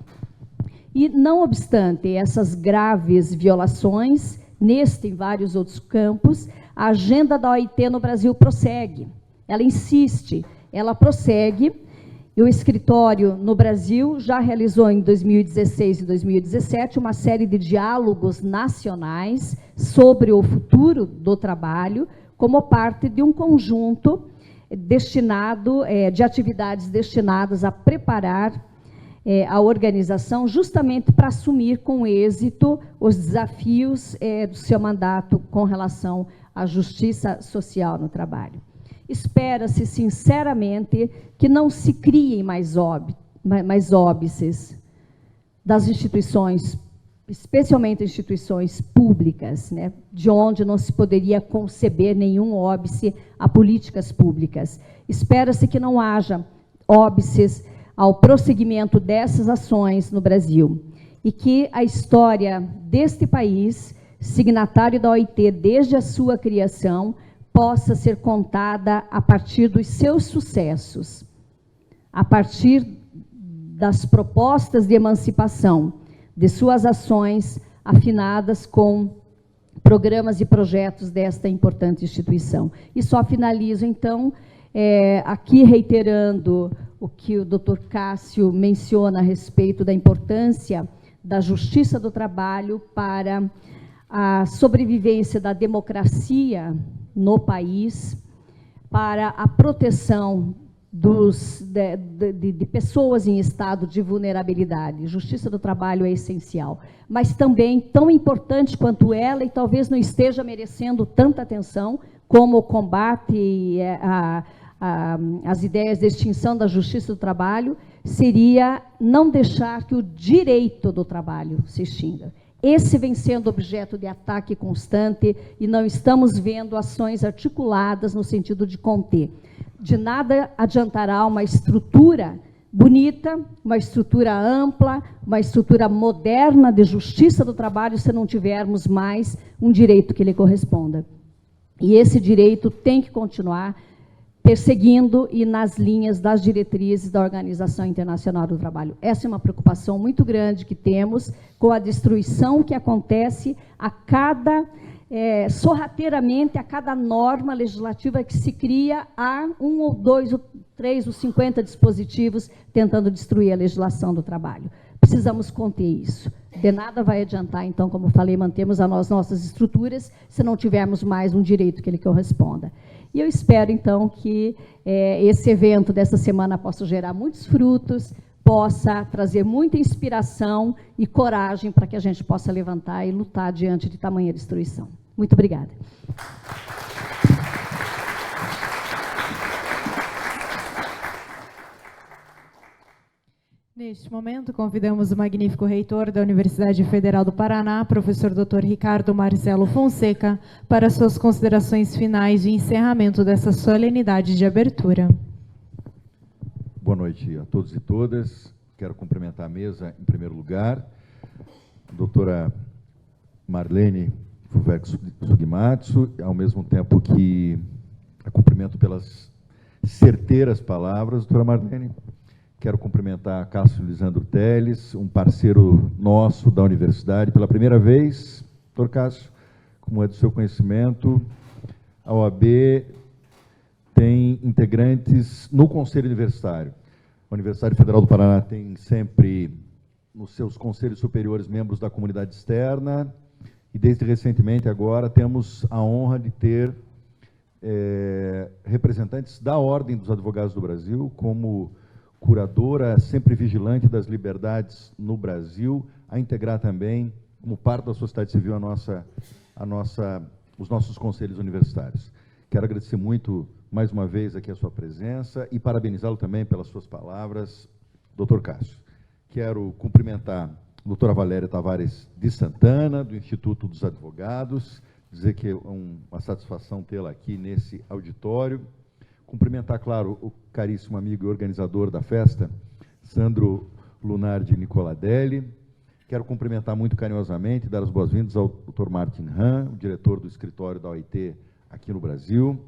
E, não obstante essas graves violações, neste e em vários outros campos, a agenda da OIT no Brasil prossegue. Ela insiste, ela prossegue, e o escritório no Brasil já realizou em 2016 e 2017 uma série de diálogos nacionais sobre o futuro do trabalho, como parte de um conjunto destinado, de atividades destinadas a preparar a organização justamente para assumir com êxito os desafios do seu mandato com relação à justiça social no trabalho. Espera-se, sinceramente, que não se criem mais óbices das instituições, especialmente instituições públicas, né, de onde não se poderia conceber nenhum óbice a políticas públicas. Espera-se que não haja óbices ao prosseguimento dessas ações no Brasil, e que a história deste país, signatário da OIT desde a sua criação, possa ser contada a partir dos seus sucessos, a partir das propostas de emancipação, de suas ações afinadas com programas e projetos desta importante instituição. E só finalizo, então, aqui reiterando o que o Dr. Cássio menciona a respeito da importância da justiça do trabalho para a sobrevivência da democracia no país, para a proteção de pessoas em estado de vulnerabilidade. Justiça do trabalho é essencial, mas também tão importante quanto ela, e talvez não esteja merecendo tanta atenção, como o combate as ideias de extinção da justiça do trabalho, seria não deixar que o direito do trabalho se extinga. Esse vem sendo objeto de ataque constante e não estamos vendo ações articuladas no sentido de conter. De nada adiantará uma estrutura bonita, uma estrutura ampla, uma estrutura moderna de justiça do trabalho se não tivermos mais um direito que lhe corresponda. E esse direito tem que continuar perseguindo e nas linhas das diretrizes da Organização Internacional do Trabalho. Essa é uma preocupação muito grande que temos com a destruição que acontece a cada, sorrateiramente, a cada norma legislativa que se cria, há 1 ou 2 ou 3 ou 50 dispositivos tentando destruir a legislação do trabalho. Precisamos conter isso. De nada vai adiantar, então, como falei, mantermos as nossas estruturas se não tivermos mais um direito que lhe corresponda. E eu espero, então, que esse evento dessa semana possa gerar muitos frutos, possa trazer muita inspiração e coragem para que a gente possa levantar e lutar diante de tamanha destruição. Muito obrigada. Neste momento, convidamos o magnífico reitor da Universidade Federal do Paraná, professor Dr. Ricardo Marcelo Fonseca, para suas considerações finais de encerramento dessa solenidade de abertura. Boa noite a todos e todas. Quero cumprimentar a mesa, em primeiro lugar, a doutora Marlene Sugimatsu, ao mesmo tempo que a cumprimento pelas certeiras palavras, doutora Marlene. Quero cumprimentar Cássio Lisandro Teles, um parceiro nosso da universidade, pela primeira vez, doutor Cássio, como é do seu conhecimento, a OAB tem integrantes no Conselho Universitário. A Universidade Federal do Paraná tem sempre, nos seus conselhos superiores, membros da comunidade externa, e desde recentemente, agora, temos a honra de ter representantes da Ordem dos Advogados do Brasil, como curadora sempre vigilante das liberdades no Brasil, a integrar também, como parte da sociedade civil, os nossos conselhos universitários. Quero agradecer muito, mais uma vez, aqui a sua presença e parabenizá-lo também pelas suas palavras, doutor Cássio. Quero cumprimentar a doutora Valéria Tavares de Santana, do Instituto dos Advogados, dizer que é uma satisfação tê-la aqui nesse auditório. Cumprimentar, claro, o caríssimo amigo e organizador da festa, Sandro Lunardi Nicoladelli. Quero cumprimentar muito carinhosamente e dar as boas-vindas ao Dr. Martin Han, o diretor do escritório da OIT aqui no Brasil.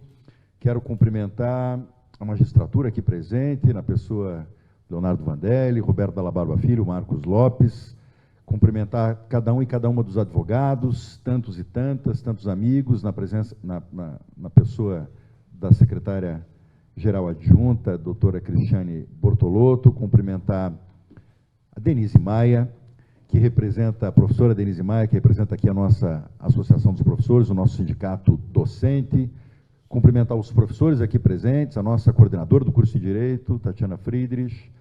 Quero cumprimentar a magistratura aqui presente, na pessoa Leonardo Vandelli, Roberto Dalla Barba Filho, Marcos Lopes. Cumprimentar cada um e cada uma dos advogados, tantos e tantos amigos, na presença, na pessoa da secretária-geral adjunta, doutora Cristiane Bortolotto. Cumprimentar a Denise Maia, que representa, a professora Denise Maia, que representa aqui a nossa Associação dos Professores, o nosso sindicato docente. Cumprimentar os professores aqui presentes, a nossa coordenadora do curso de Direito, Tatiana Friedrich,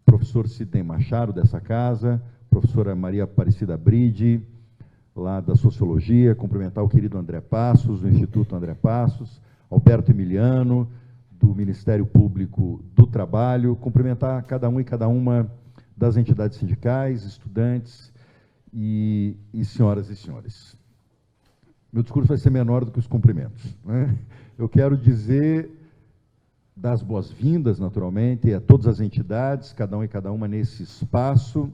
professor Sidney Machado, dessa casa, professora Maria Aparecida Bride, lá da Sociologia. Cumprimentar o querido André Passos, do Instituto André Passos, Alberto Emiliano, do Ministério Público do Trabalho. Cumprimentar cada um e cada uma das entidades sindicais, estudantes e senhoras e senhores. Meu discurso vai ser menor do que os cumprimentos, né? Eu quero dizer, dar as boas-vindas, naturalmente, a todas as entidades, cada um e cada uma nesse espaço,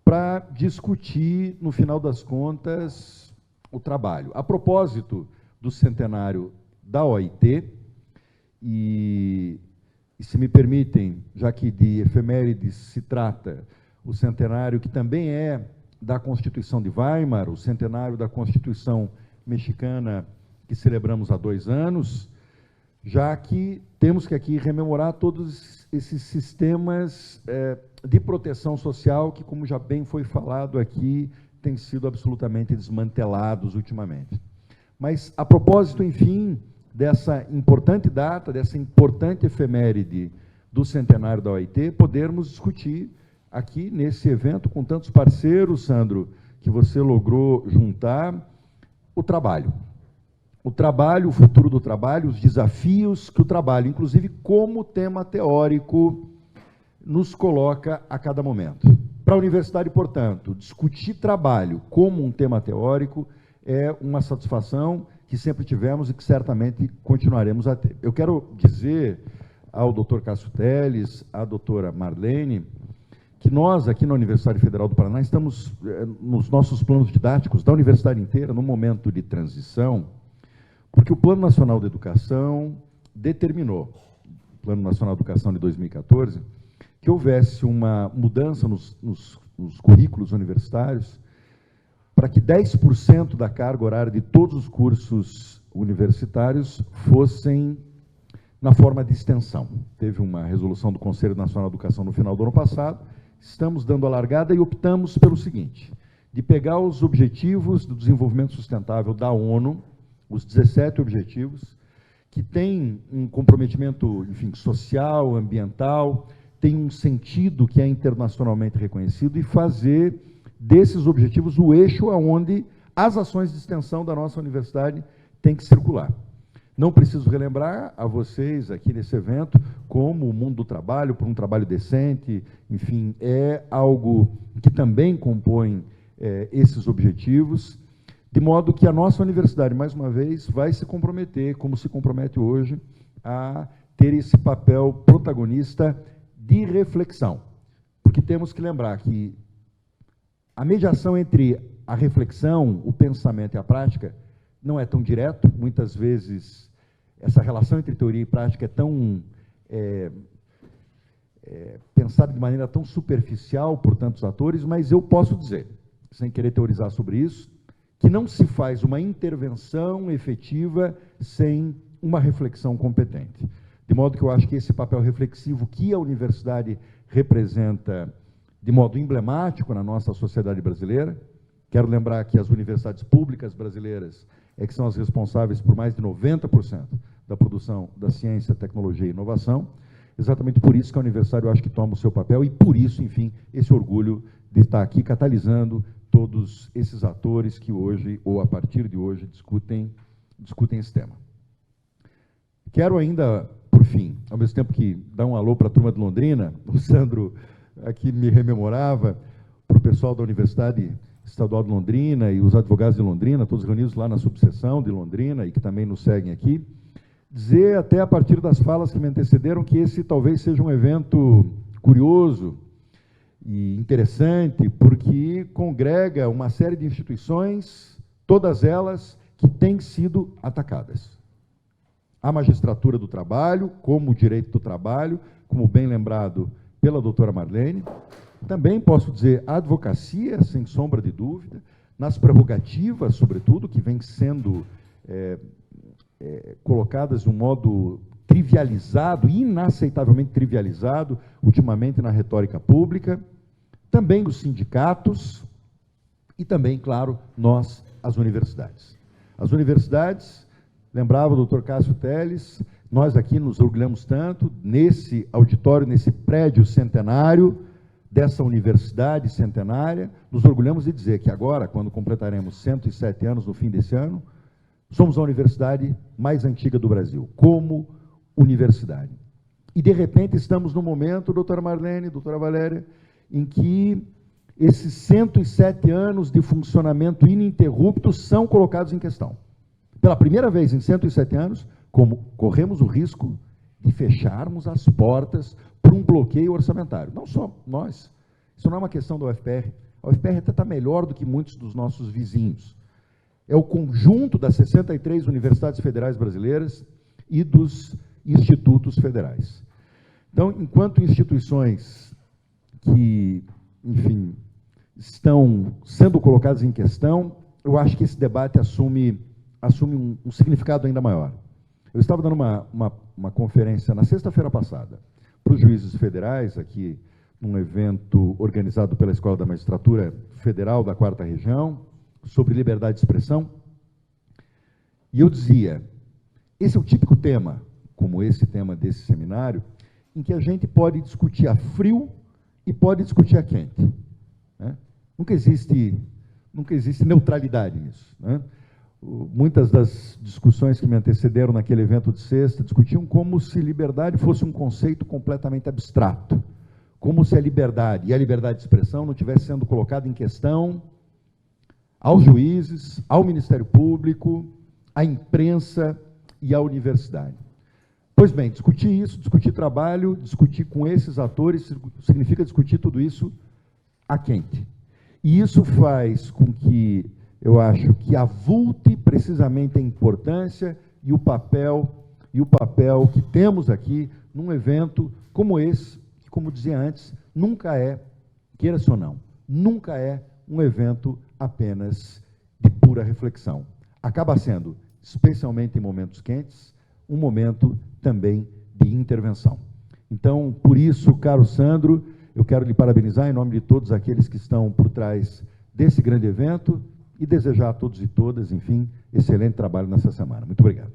para discutir, no final das contas, o trabalho. A propósito do centenário da OIT, e se me permitem, já que de efemérides se trata, o centenário que também é da Constituição de Weimar, o centenário da Constituição mexicana, que celebramos há 2 anos, já que temos que aqui rememorar todos esses sistemas de proteção social que, como já bem foi falado aqui, têm sido absolutamente desmantelados ultimamente. Mas, a propósito, enfim, dessa importante data, dessa importante efeméride do centenário da OIT, podermos discutir aqui nesse evento, com tantos parceiros, Sandro, que você logrou juntar, o trabalho. O trabalho, o futuro do trabalho, os desafios que o trabalho, inclusive como tema teórico, nos coloca a cada momento. Para a universidade, portanto, discutir trabalho como um tema teórico é uma satisfação que sempre tivemos e que certamente continuaremos a ter. Eu quero dizer ao doutor Cássio Teles, à doutora Marlene, que nós, aqui na Universidade Federal do Paraná, estamos nos nossos planos didáticos da universidade inteira, num momento de transição, porque o Plano Nacional de Educação determinou Plano Nacional de Educação de 2014, que houvesse uma mudança nos currículos universitários para que 10% da carga horária de todos os cursos universitários fossem na forma de extensão. Teve uma resolução do Conselho Nacional de Educação no final do ano passado, estamos dando a largada e optamos pelo seguinte, de pegar os objetivos do desenvolvimento sustentável da ONU, os 17 objetivos, que têm um comprometimento, enfim, social, ambiental, tem um sentido que é internacionalmente reconhecido, e fazer desses objetivos o eixo aonde as ações de extensão da nossa universidade têm que circular. Não preciso relembrar a vocês aqui nesse evento como o mundo do trabalho, por um trabalho decente, enfim, é algo que também compõe esses objetivos, de modo que a nossa universidade, mais uma vez, vai se comprometer, como se compromete hoje, a ter esse papel protagonista de reflexão. Porque temos que lembrar que a mediação entre a reflexão, o pensamento e a prática não é tão direto, muitas vezes essa relação entre teoria e prática é tão pensada de maneira tão superficial por tantos atores, mas eu posso dizer, sem querer teorizar sobre isso, que não se faz uma intervenção efetiva sem uma reflexão competente. De modo que eu acho que esse papel reflexivo que a universidade representa de modo emblemático na nossa sociedade brasileira, quero lembrar que as universidades públicas brasileiras que são as responsáveis por mais de 90% da produção da ciência, tecnologia e inovação, exatamente por isso que a universidade, eu acho que toma o seu papel, e por isso, enfim, esse orgulho de estar aqui catalisando todos esses atores que hoje, ou a partir de hoje, discutem esse tema. Quero ainda, por fim, ao mesmo tempo que dar um alô para a turma de Londrina, o Sandro aqui me rememorava, para o pessoal da Universidade Estadual de Londrina e os advogados de Londrina, todos reunidos lá na subseção de Londrina e que também nos seguem aqui, dizer até a partir das falas que me antecederam que esse talvez seja um evento curioso e interessante, porque congrega uma série de instituições, todas elas que têm sido atacadas. A magistratura do trabalho, como o direito do trabalho, como bem lembrado pela doutora Marlene, também posso dizer a advocacia, sem sombra de dúvida, nas prerrogativas, sobretudo, que vêm sendo colocadas de um modo trivializado, inaceitavelmente trivializado, ultimamente na retórica pública, também os sindicatos e também, claro, nós, as universidades. As universidades, lembrava o doutor Cássio Teles, nós aqui nos orgulhamos tanto, nesse auditório, nesse prédio centenário, dessa universidade centenária, nos orgulhamos de dizer que agora, quando completaremos 107 anos no fim desse ano, somos a universidade mais antiga do Brasil, como universidade. E, de repente, estamos no momento, doutora Marlene, doutora Valéria, em que esses 107 anos de funcionamento ininterrupto são colocados em questão. Pela primeira vez em 107 anos, como corremos o risco de fecharmos as portas para um bloqueio orçamentário. Não só nós, isso não é uma questão da UFPR. A UFPR até está melhor do que muitos dos nossos vizinhos. É o conjunto das 63 universidades federais brasileiras e dos institutos federais. Então, enquanto instituições que, enfim, estão sendo colocadas em questão, eu acho que esse debate assume um significado ainda maior. Eu estava dando uma conferência na sexta-feira passada para os juízes federais, aqui num evento organizado pela Escola da Magistratura Federal da 4ª Região, sobre liberdade de expressão, e eu dizia, esse é o típico tema, como esse tema desse seminário, em que a gente pode discutir a frio e pode discutir a quente. Né? Nunca existe neutralidade nisso. Né? Muitas das discussões que me antecederam naquele evento de sexta discutiam como se liberdade fosse um conceito completamente abstrato, como se a liberdade e a liberdade de expressão não estivesse sendo colocada em questão aos juízes, ao Ministério Público, à imprensa e à universidade. Pois bem, discutir isso, discutir trabalho, discutir com esses atores, significa discutir tudo isso a quente. E isso faz com que eu acho que avulte precisamente a importância e o papel que temos aqui num evento como esse, que, como dizia antes, nunca é, queira-se ou não, nunca é um evento apenas de pura reflexão. Acaba sendo, especialmente em momentos quentes, um momento também de intervenção. Então, por isso, caro Sandro, eu quero lhe parabenizar em nome de todos aqueles que estão por trás desse grande evento e desejar a todos e todas, enfim, excelente trabalho nessa semana. Muito obrigado.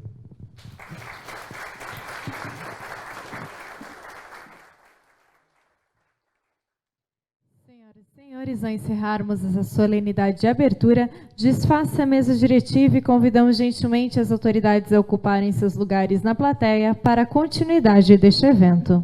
Senhoras e senhores, ao encerrarmos essa solenidade de abertura, desfaça a mesa diretiva e convidamos gentilmente as autoridades a ocuparem seus lugares na plateia para a continuidade deste evento.